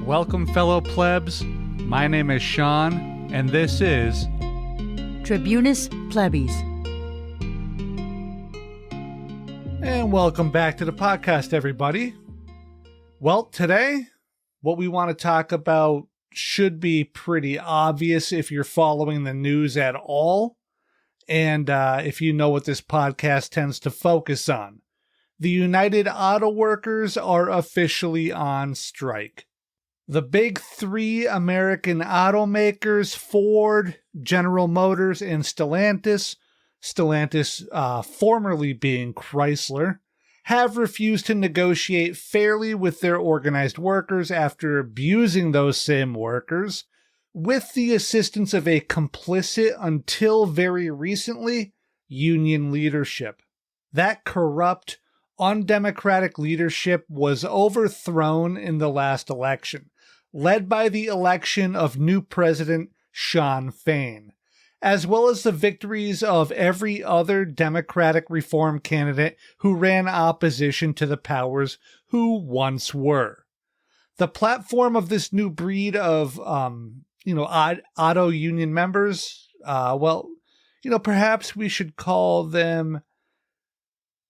Welcome, fellow plebs. My name is Sean, and this is Tribunus Plebis. And welcome back to the podcast, everybody. Well, today, what we want to talk about should be pretty obvious if you're following the news at all, and if you know what this podcast tends to focus on. The United Auto Workers are officially on strike. The big three American automakers, Ford, General Motors, and Stellantis, formerly being Chrysler, have refused to negotiate fairly with their organized workers after abusing those same workers, with the assistance of a complicit, until very recently, union leadership. That corrupt, undemocratic leadership was overthrown in the last election, led by the election of new president Shawn Fain, as well as the victories of every other Democratic reform candidate who ran opposition to the powers who once were. The platform of this new breed of, auto union members, perhaps we should call them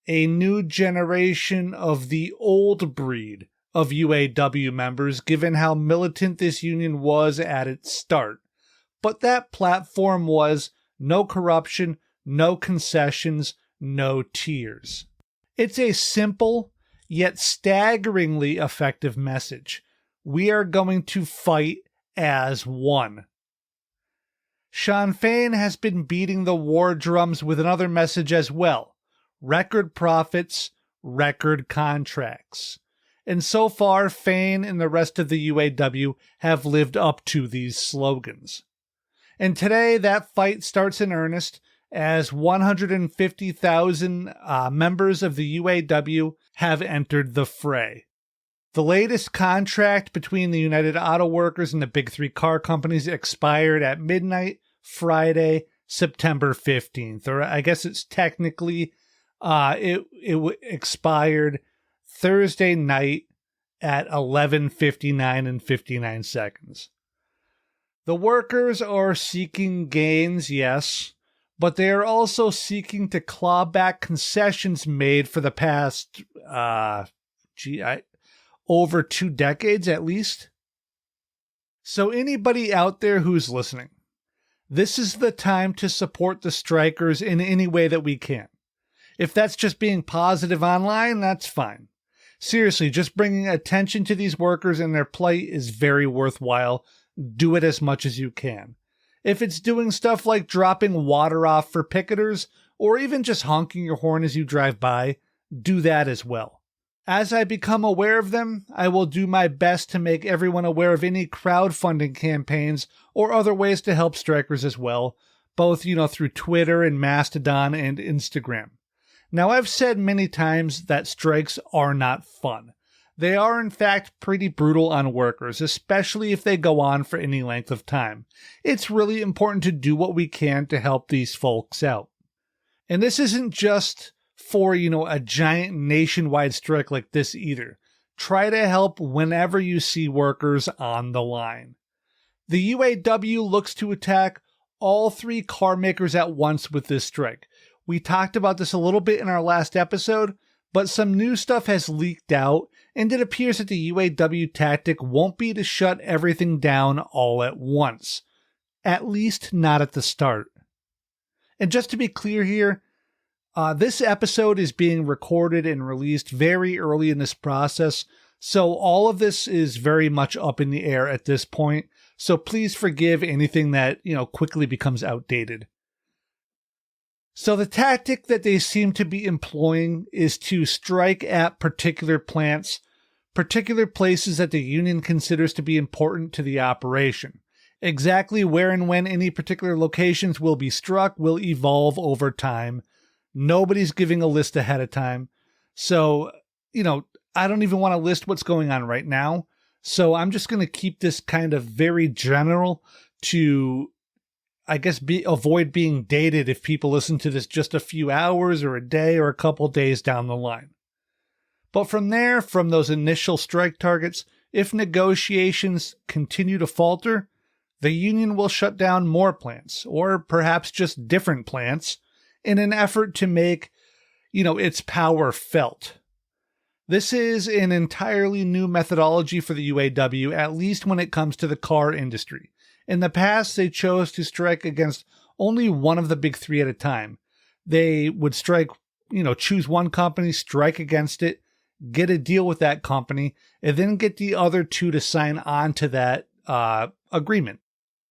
a new generation of the old breed of UAW members, given how militant this union was at its start. But that platform was no corruption, no concessions, no tears. It's a simple, yet staggeringly effective message. We are going to fight as one. Shawn Fain has been beating the war drums with another message as well. Record profits, record contracts. And so far, Fain and the rest of the UAW have lived up to these slogans. And today, that fight starts in earnest as 150,000 members of the UAW have entered the fray. The latest contract between the United Auto Workers and the big three car companies expired at midnight Friday, September 15th. Or I guess it's technically it expired Thursday night at 11:59 and 59 seconds. The workers are seeking gains, yes, but they are also seeking to claw back concessions made for the past, over 2 decades at least. So anybody out there who's listening, this is the time to support the strikers in any way that we can. If that's just being positive online, that's fine. Seriously, just bringing attention to these workers and their plight is very worthwhile. Do it as much as you can. If it's doing stuff like dropping water off for picketers, or even just honking your horn as you drive by, do that as well. As I become aware of them, I will do my best to make everyone aware of any crowdfunding campaigns or other ways to help strikers as well, both, through Twitter and Mastodon and Instagram. Now, I've said many times that strikes are not fun. They are, in fact, pretty brutal on workers, especially if they go on for any length of time. It's really important to do what we can to help these folks out. And this isn't just for, a giant nationwide strike like this either. Try to help whenever you see workers on the line. The UAW looks to attack all three car makers at once with this strike. We talked about this a little bit in our last episode, but some new stuff has leaked out, and it appears that the UAW tactic won't be to shut everything down all at once. At least not at the start. And just to be clear here, this episode is being recorded and released very early in this process, so all of this is very much up in the air at this point, so please forgive anything that, quickly becomes outdated. So the tactic that they seem to be employing is to strike at particular plants, particular places that the union considers to be important to the operation. Exactly where and when any particular locations will be struck will evolve over time. Nobody's giving a list ahead of time. So, I don't even want to list what's going on right now. So I'm just going to keep this kind of very general to, avoid being dated if people listen to this just a few hours or a day or a couple days down the line. But from there, from those initial strike targets, If negotiations continue to falter, the union will shut down more plants, or perhaps just different plants, in an effort to make, its power felt. This is an entirely new methodology for the UAW, at least when it comes to the car industry. In the past, they chose to strike against only one of the big three at a time. They would strike, choose one company, strike against it, get a deal with that company, and then get the other two to sign on to that agreement.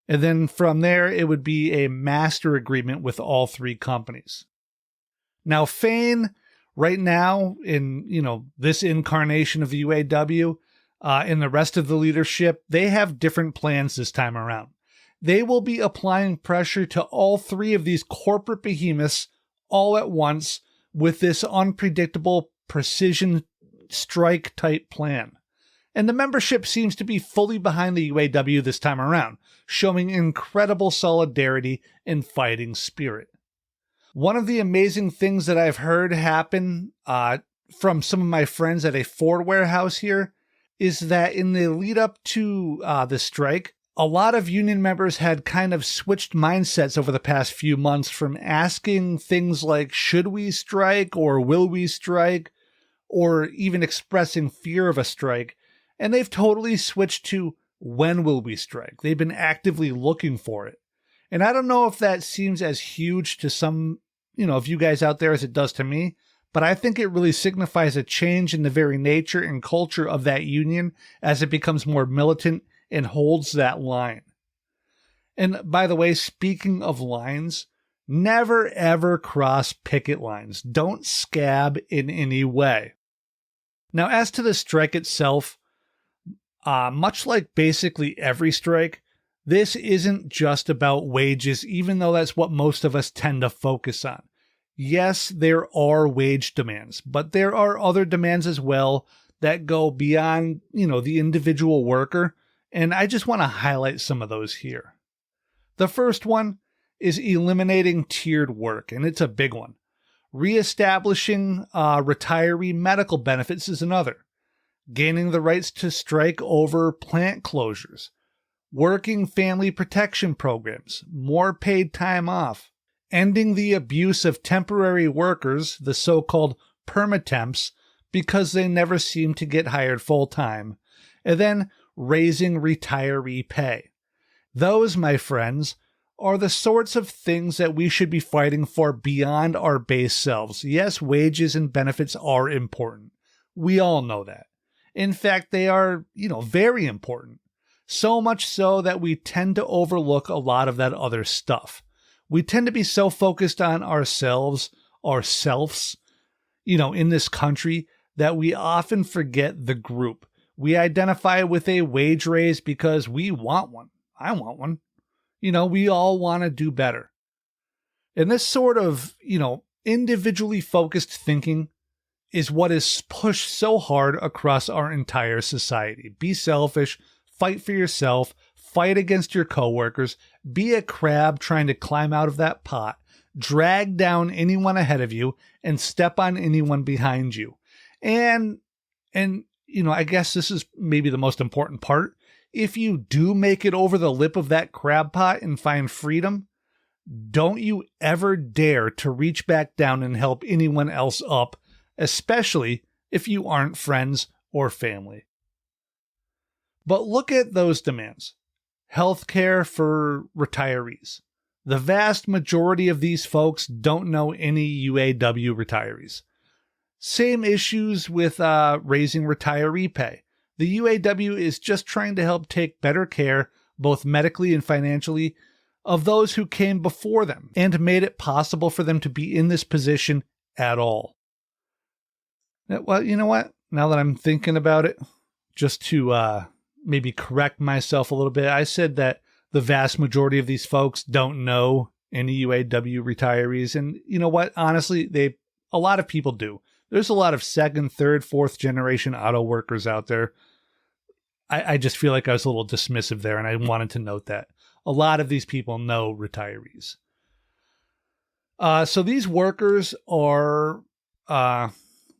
And then from there, it would be a master agreement with all three companies. Now, Fain, right now, in this incarnation of the UAW, and the rest of the leadership, they have different plans this time around. They will be applying pressure to all three of these corporate behemoths all at once with this unpredictable precision strike type plan. And the membership seems to be fully behind the UAW this time around, showing incredible solidarity and fighting spirit. One of the amazing things that I've heard happen from some of my friends at a Ford warehouse here is that in the lead up to the strike, a lot of union members had kind of switched mindsets over the past few months from asking things like, should we strike or will we strike, or even expressing fear of a strike. And they've totally switched to, when will we strike? They've been actively looking for it. And I don't know if that seems as huge to some, of you guys out there as it does to me, but I think it really signifies a change in the very nature and culture of that union as it becomes more militant and holds that line. And by the way, speaking of lines, never ever cross picket lines. Don't scab in any way. Now, as to the strike itself, much like basically every strike, this isn't just about wages, even though that's what most of us tend to focus on. Yes, there are wage demands, but there are other demands as well that go beyond, the individual worker, and I just want to highlight some of those here. The first one is eliminating tiered work, and it's a big one. Reestablishing retiree medical benefits is another. Gaining the rights to strike over plant closures. Working family protection programs. More paid time off. Ending the abuse of temporary workers, the so-called permatemps, because they never seem to get hired full-time. And then raising retiree pay. Those, my friends, are the sorts of things that we should be fighting for beyond our base selves. Yes, wages and benefits are important. We all know that. In fact, they are, very important. So much so that we tend to overlook a lot of that other stuff. We tend to be so focused on ourselves, in this country, that we often forget the group. We identify with a wage raise because we want one. I want one. We all want to do better. And this sort of, individually focused thinking is what is pushed so hard across our entire society. Be selfish, fight for yourself, fight against your coworkers, be a crab trying to climb out of that pot, drag down anyone ahead of you, and step on anyone behind you. And I guess this is maybe the most important part. If you do make it over the lip of that crab pot and find freedom, don't you ever dare to reach back down and help anyone else up, especially if you aren't friends or family. But look at those demands. Healthcare for retirees. The vast majority of these folks don't know any UAW retirees. Same issues with raising retiree pay. The UAW is just trying to help take better care, both medically and financially, of those who came before them and made it possible for them to be in this position at all. Well, you know what? Now that I'm thinking about it, just to maybe correct myself a little bit, I said that the vast majority of these folks don't know any UAW retirees. And you know what? Honestly, a lot of people do. There's a lot of second, third, fourth generation auto workers out there. I just feel like I was a little dismissive there, and I wanted to note that. A lot of these people know retirees. So these workers are,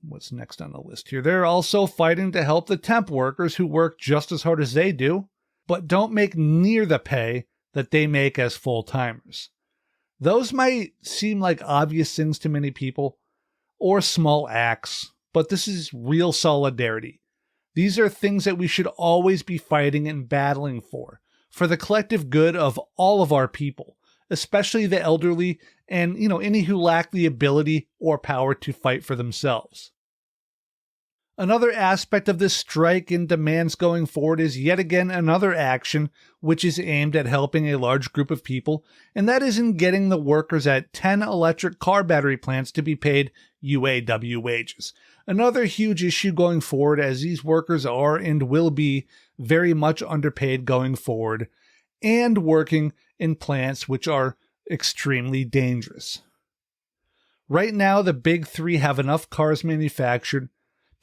what's next on the list here? They're also fighting to help the temp workers who work just as hard as they do, but don't make near the pay that they make as full-timers. Those might seem like obvious things to many people, or small acts, but this is real solidarity. These are things that we should always be fighting and battling for the collective good of all of our people, especially the elderly and, any who lack the ability or power to fight for themselves. Another aspect of this strike and demands going forward is yet again another action which is aimed at helping a large group of people, and that is in getting the workers at 10 electric car battery plants to be paid UAW wages. Another huge issue going forward, as these workers are and will be very much underpaid going forward and working in plants which are extremely dangerous. Right now, the big three have enough cars manufactured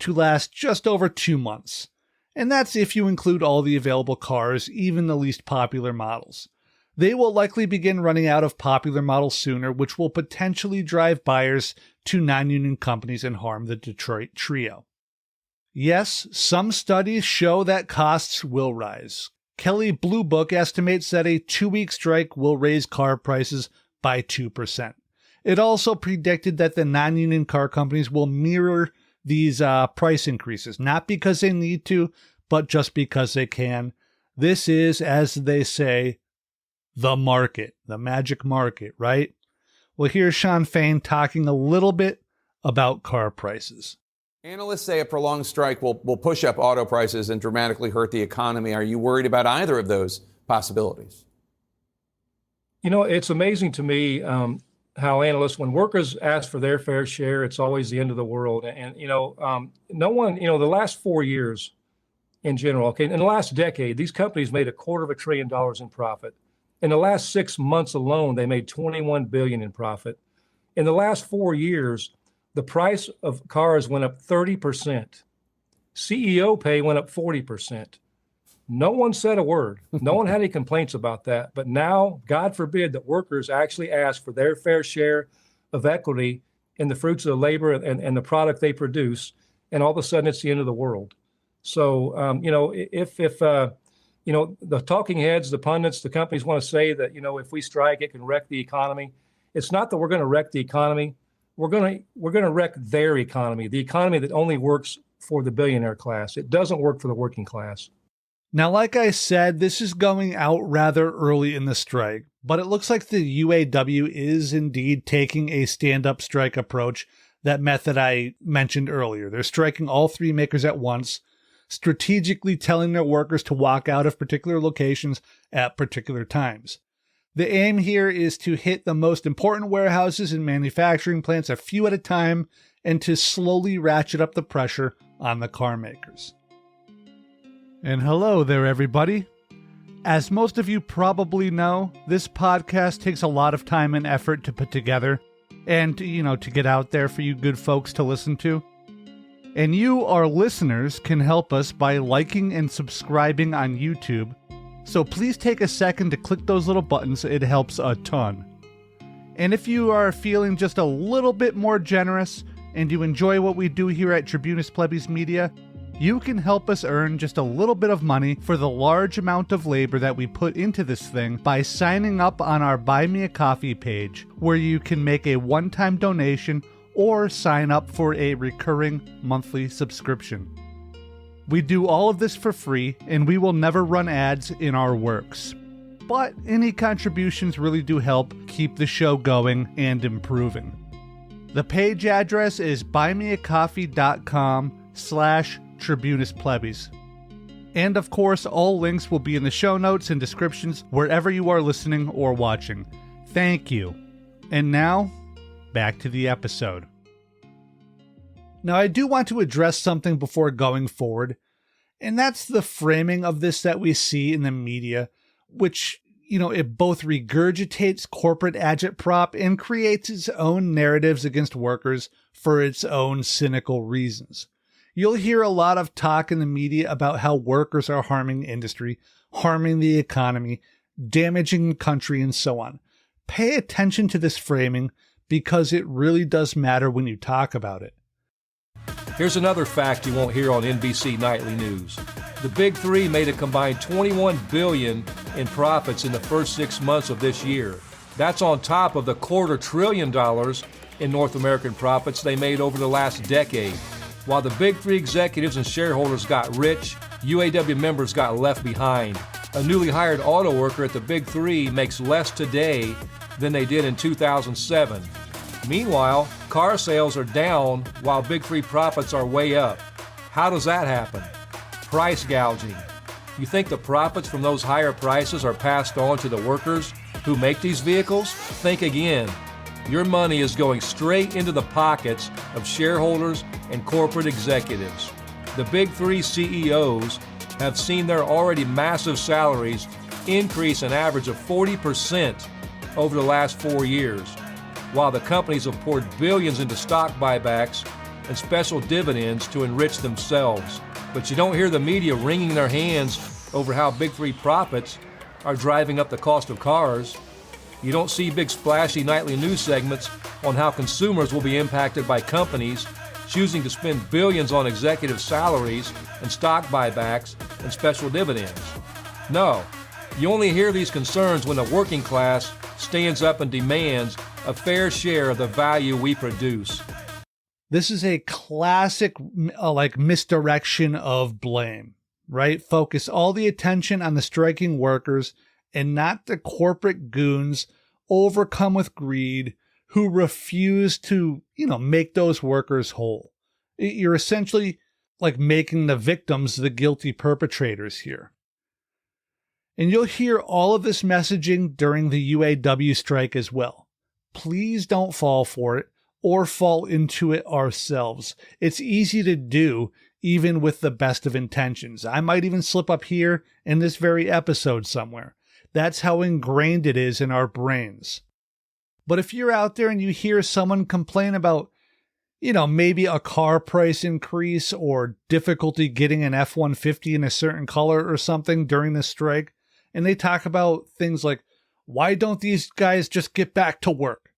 to last just over 2 months, and that's if you include all the available cars, even the least popular models. They will likely begin running out of popular models sooner, which will potentially drive buyers to non-union companies and harm the Detroit trio. Yes, some studies show that costs will rise. Kelley Blue Book estimates that a 2-week strike will raise car prices by 2%. It also predicted that the non-union car companies will mirror these price increases, not because they need to, but just because they can. This is, as they say, the market, the magic market, right? Well, here's Shawn Fain talking a little bit about car prices. Analysts say a prolonged strike will push up auto prices and dramatically hurt the economy. Are you worried about either of those possibilities? It's amazing to me how analysts, when workers ask for their fair share, it's always the end of the world. And, no one, the last 4 years in general, okay, in the last decade, these companies made $250 billion in profit. In the last 6 months alone, they made $21 billion in profit. In the last 4 years, the price of cars went up 30%. CEO pay went up 40%. No one said a word. No one had any complaints about that. But now, God forbid that workers actually ask for their fair share of equity in the fruits of the labor and the product they produce, and all of a sudden it's the end of the world. So, if the talking heads, the pundits, the companies want to say that, if we strike, it can wreck the economy. It's not that we're going to wreck the economy. We're going to wreck their economy, the economy that only works for the billionaire class. It doesn't work for the working class. Now, like I said, this is going out rather early in the strike, but it looks like the UAW is indeed taking a stand-up strike approach, that method I mentioned earlier. They're striking all three makers at once, strategically telling their workers to walk out of particular locations at particular times. The aim here is to hit the most important warehouses and manufacturing plants a few at a time and to slowly ratchet up the pressure on the car makers. And hello there, everybody. As most of you probably know, this podcast takes a lot of time and effort to put together and, to get out there for you good folks to listen to. And you, our listeners, can help us by liking and subscribing on YouTube. So please take a second to click those little buttons. It helps a ton. And if you are feeling just a little bit more generous and you enjoy what we do here at Tribunus Plebis Media, you can help us earn just a little bit of money for the large amount of labor that we put into this thing by signing up on our Buy Me a Coffee page, where you can make a one-time donation or sign up for a recurring monthly subscription. We do all of this for free, and we will never run ads in our works. But any contributions really do help keep the show going and improving. The page address is buymeacoffee.com/Tribunus Plebis. And of course, all links will be in the show notes and descriptions wherever you are listening or watching. Thank you. And now, back to the episode. Now, I do want to address something before going forward, and that's the framing of this that we see in the media, which, it both regurgitates corporate agitprop and creates its own narratives against workers for its own cynical reasons. You'll hear a lot of talk in the media about how workers are harming industry, harming the economy, damaging the country, and so on. Pay attention to this framing because it really does matter when you talk about it. Here's another fact you won't hear on NBC Nightly News. The Big Three made a combined $21 billion in profits in the first 6 months of this year. That's on top of the $250 billion in North American profits they made over the last decade. While the Big Three executives and shareholders got rich, UAW members got left behind. A newly hired auto worker at the Big Three makes less today than they did in 2007. Meanwhile, car sales are down while Big Three profits are way up. How does that happen? Price gouging. You think the profits from those higher prices are passed on to the workers who make these vehicles? Think again. Your money is going straight into the pockets of shareholders and corporate executives. The Big Three CEOs have seen their already massive salaries increase an average of 40% over the last 4 years, while the companies have poured billions into stock buybacks and special dividends to enrich themselves. But you don't hear the media wringing their hands over how Big Three profits are driving up the cost of cars. You don't see big splashy nightly news segments on how consumers will be impacted by companies choosing to spend billions on executive salaries and stock buybacks and special dividends. No, you only hear these concerns when the working class stands up and demands a fair share of the value we produce. This is a classic misdirection of blame, right? Focus all the attention on the striking workers and not the corporate goons overcome with greed who refuse to, make those workers whole. You're essentially making the victims the guilty perpetrators here. And you'll hear all of this messaging during the UAW strike as well. Please don't fall for it or fall into it ourselves. It's easy to do, even with the best of intentions. I might even slip up here in this very episode somewhere. That's how ingrained it is in our brains. But if you're out there and you hear someone complain about, maybe a car price increase or difficulty getting an F-150 in a certain color or something during the strike, and they talk about things like, why don't these guys just get back to work?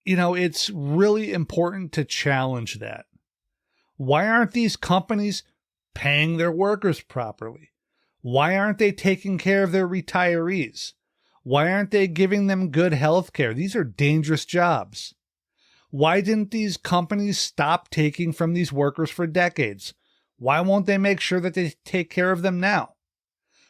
It's really important to challenge that. Why aren't these companies paying their workers properly? Why aren't they taking care of their retirees? Why aren't they giving them good health care? These are dangerous jobs. Why didn't these companies stop taking from these workers for decades? Why won't they make sure that they take care of them now?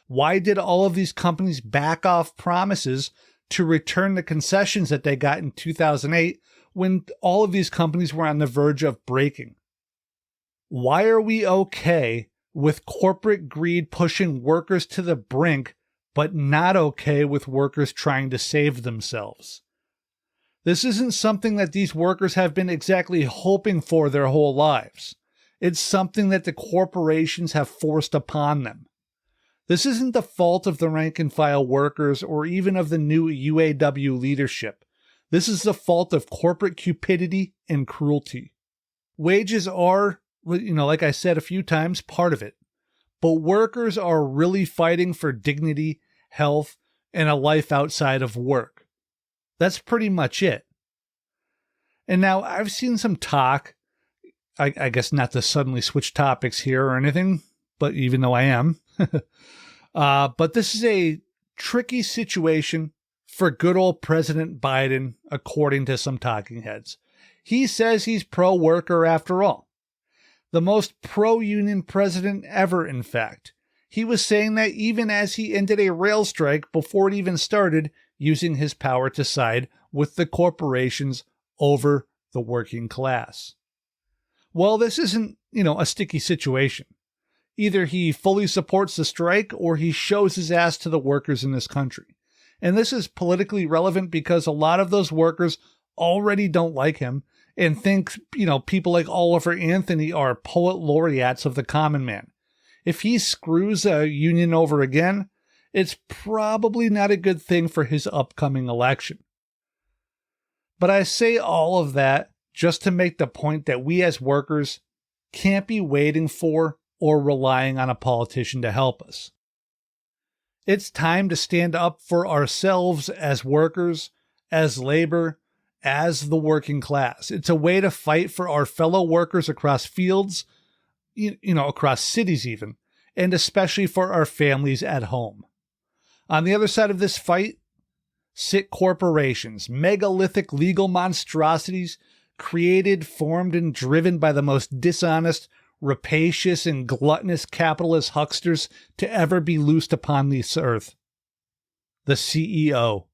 Why did all of these companies back off promises to return the concessions that they got in 2008 when all of these companies were on the verge of breaking? Why are we okay with corporate greed pushing workers to the brink, but not okay with workers trying to save themselves? This isn't something that these workers have been exactly hoping for their whole lives. It's something that the corporations have forced upon them. This isn't the fault of the rank and file workers or even of the new UAW leadership. This is the fault of corporate cupidity and cruelty. Wages are, like I said a few times, part of it. But workers are really fighting for dignity, health, and a life outside of work. That's pretty much it. And now I've seen some talk, I guess not to suddenly switch topics here or anything, but even though I am, but this is a tricky situation for good old President Biden, according to some talking heads. He says he's pro-worker after all. The most pro-union president ever, in fact. He was saying that even as he ended a rail strike before it even started, using his power to side with the corporations over the working class. Well, this isn't, a sticky situation. Either he fully supports the strike or he shows his ass to the workers in this country. And this is politically relevant because a lot of those workers already don't like him and think, people like Oliver Anthony are poet laureates of the common man. If he screws a union over again, it's probably not a good thing for his upcoming election. But I say all of that just to make the point that we as workers can't be waiting for or relying on a politician to help us. It's time to stand up for ourselves as workers, as labor, as the working class. It's a way to fight for our fellow workers across fields, across cities even, and especially for our families at home. On the other side of this fight sit corporations, megalithic legal monstrosities created, formed, and driven by the most dishonest, rapacious, and gluttonous capitalist hucksters to ever be loosed upon this earth. The CEO.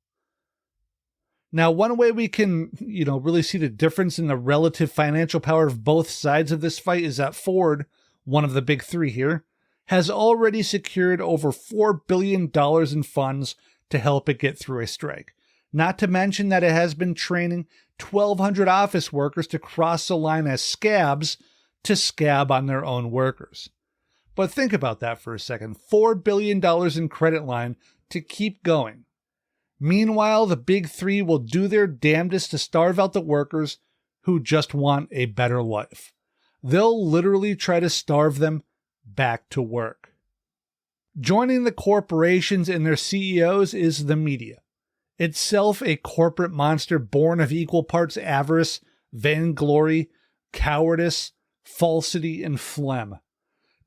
Now, one way we can, really see the difference in the relative financial power of both sides of this fight is that Ford, one of the big three here, has already secured over $4 billion in funds to help it get through a strike. Not to mention that it has been training 1,200 office workers to cross the line as scabs to scab on their own workers. But think about that for a second. $4 billion in credit line to keep going. Meanwhile, the big three will do their damnedest to starve out the workers who just want a better life. They'll literally try to starve them back to work. Joining the corporations and their CEOs is the media, itself a corporate monster born of equal parts avarice, vainglory, cowardice, falsity, and phlegm.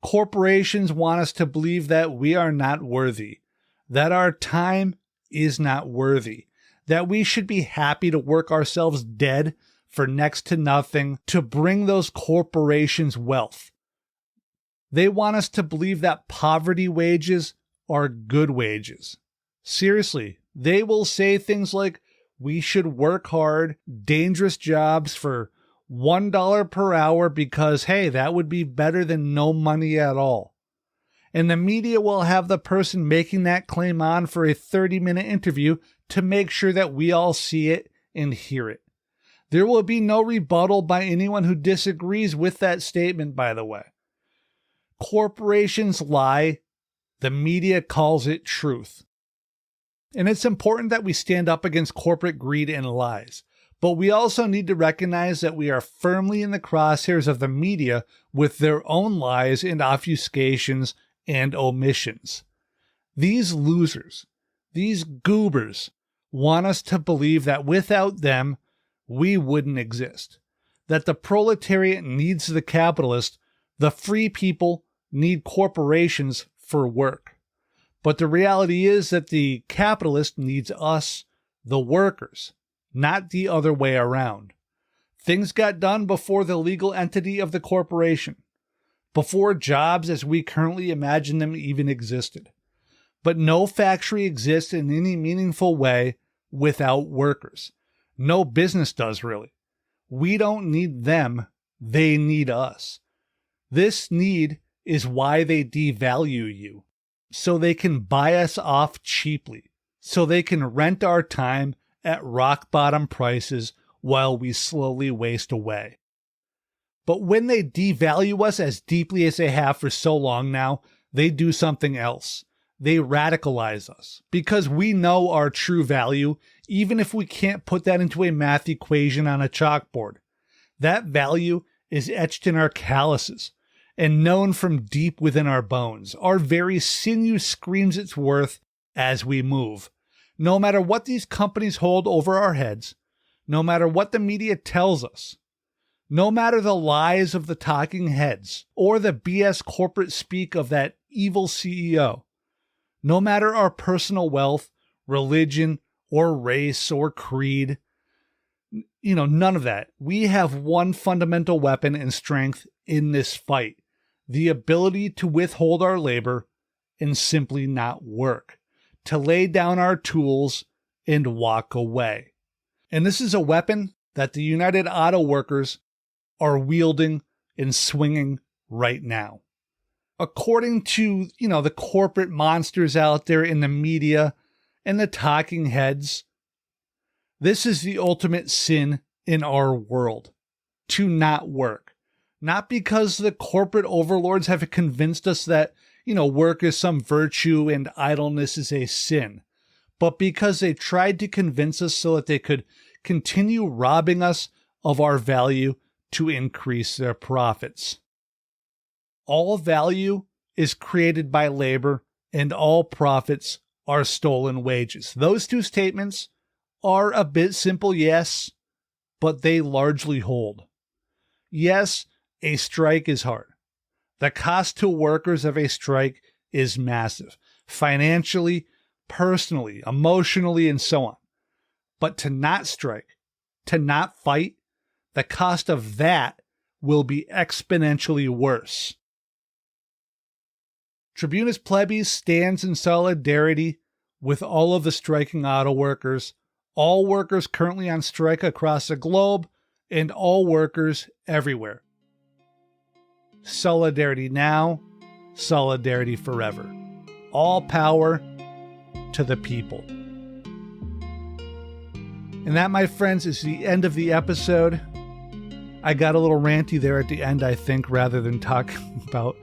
Corporations want us to believe that we are not worthy, that our time is not worthy, that we should be happy to work ourselves dead for next to nothing to bring those corporations wealth. They want us to believe that poverty wages are good wages. Seriously, they will say things like, we should work hard, dangerous jobs for $1 per hour because, hey, that would be better than no money at all. And the media will have the person making that claim on for a 30-minute interview to make sure that we all see it and hear it. There will be no rebuttal by anyone who disagrees with that statement, by the way. Corporations lie. The media calls it truth. And it's important that we stand up against corporate greed and lies. But we also need to recognize that we are firmly in the crosshairs of the media with their own lies and obfuscations and omissions. These losers, these goobers, want us to believe that without them, we wouldn't exist. That the proletariat needs the capitalist, the free people need corporations for work. But the reality is that the capitalist needs us, the workers, not the other way around. Things got done before the legal entity of the corporation, before jobs as we currently imagine them even existed. But no factory exists in any meaningful way without workers. No business does, really. We don't need them, they need us. This need is why they devalue you, so they can buy us off cheaply, so they can rent our time at rock bottom prices while we slowly waste away. But when they devalue us as deeply as they have for so long now, they do something else. They radicalize us because we know our true value, even if we can't put that into a math equation on a chalkboard. That value is etched in our calluses and known from deep within our bones. Our very sinew screams its worth as we move. No matter what these companies hold over our heads, no matter what the media tells us, no matter the lies of the talking heads or the BS corporate speak of that evil CEO, no matter our personal wealth, religion, or race, or creed, none of that. We have one fundamental weapon and strength in this fight: the ability to withhold our labor and simply not work, to lay down our tools and walk away. And this is a weapon that the United Auto Workers are wielding and swinging right now. According to, the corporate monsters out there in the media and the talking heads, this is the ultimate sin in our world: to not work. Not because the corporate overlords have convinced us that, work is some virtue and idleness is a sin, but because they tried to convince us so that they could continue robbing us of our value to increase their profits. All value is created by labor, and all profits are stolen wages. Those two statements are a bit simple, yes, but they largely hold. Yes, a strike is hard. The cost to workers of a strike is massive, financially, personally, emotionally, and so on. But to not strike, to not fight, the cost of that will be exponentially worse. Tribunus Plebis stands in solidarity with all of the striking auto workers, all workers currently on strike across the globe, and all workers everywhere. Solidarity now, solidarity forever. All power to the people. And that, my friends, is the end of the episode. I got a little ranty there at the end, I think, rather than talking about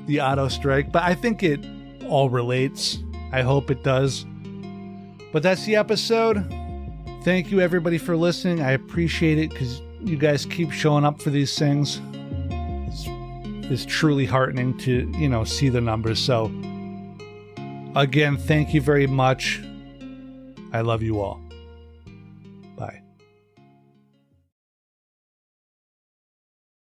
the auto strike, but I think it all relates. I hope it does. But that's the episode. Thank you, everybody, for listening. I appreciate it because you guys keep showing up for these things. It's truly heartening to, see the numbers. So, again, thank you very much. I love you all.